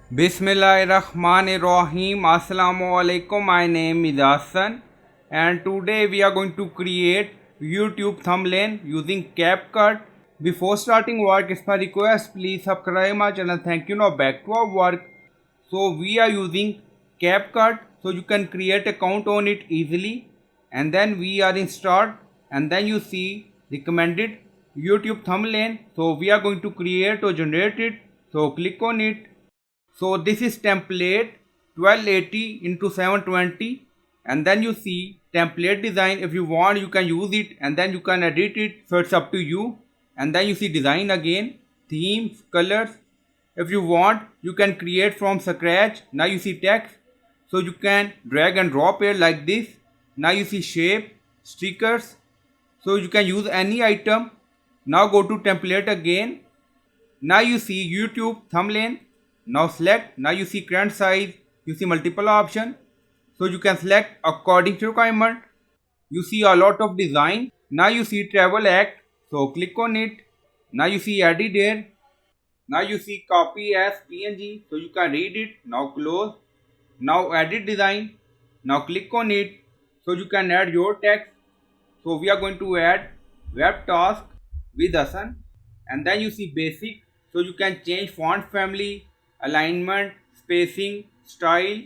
Bismillahirrahmanirrahim. Assalamu alaikum. My name is Hassan and today we are going to create YouTube thumbnail using CapCut. Before starting work, it's my request, please subscribe my channel. Thank you. Now back to our work. So we are using CapCut, so you can create account on it easily, and then we are in start, and then you see recommended YouTube thumbnail. So we are going to create or generate it. So click on it. So this is template 1280 into 720, and then you see template design. If you want, you can use it, and then you can edit it, so it's up to you. And then you see design again, themes, colors. If you want, you can create from scratch. Now you see text, so you can drag and drop it like this. Now you see shape, stickers, so you can use any item. Now go to template again. Now you see YouTube thumbnail. Now select. Now you see current size. You see multiple option, so you can select according to requirement. You see a lot of design. Now you see travel act, so click on it. Now you see edit here. Now you see copy as PNG, so you can read it. Now close. Now edit design. Now click on it, so you can add your text. So we are going to add web task with Hassan, and then you see basic, so you can change font family, alignment, spacing, style.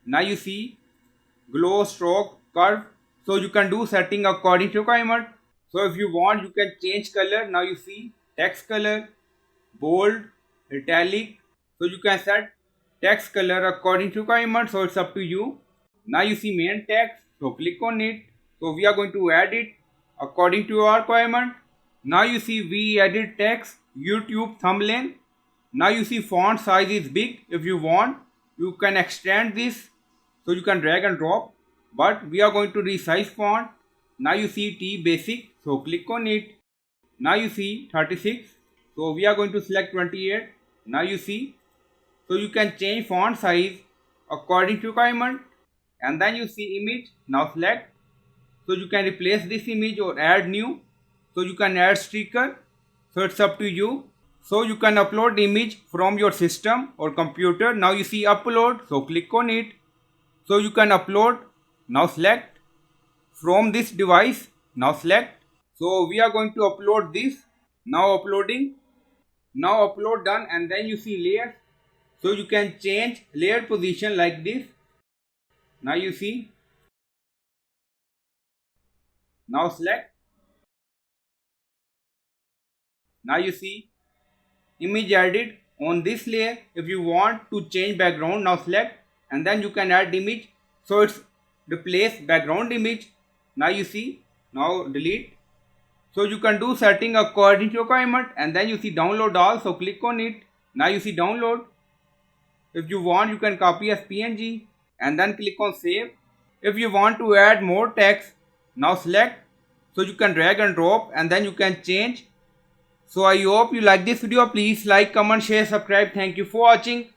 Now you see glow, stroke, curve, so you can do setting according to requirement. So if you want, you can change color. Now you see text color, bold, italic, so you can set text color according to requirement, so it's up to you. Now you see main text, so click on it. So we are going to add it according to our requirement. Now you see we added text YouTube thumbnail. Now you see font size is big. If you want, you can extend this, so you can drag and drop, but we are going to resize font. Now you see T basic, so click on it. Now you see 36, so we are going to select 28. Now you see, so you can change font size according to requirement. And then you see image. Now select, so you can replace this image or add new, so you can add sticker, so it's up to you. So you can upload image from your system or computer. Now you see upload, so click on it, so you can upload. Now select from this device. Now select, so we are going to upload this. Now uploading. Now upload done, and then you see layers, so you can change layer position like this. Now you see. Now select. Now you see image added on this layer. If you want to change background, now select, and then you can add image, so it's replace background image. Now you see. Now delete, so you can do setting according to requirement. And then you see download all, so click on it. Now you see download. If you want, you can copy as PNG, and then click on save. If you want to add more text, now select, so you can drag and drop, and then you can change. So I hope you like this video. Please like, comment, share, subscribe. Thank you for watching.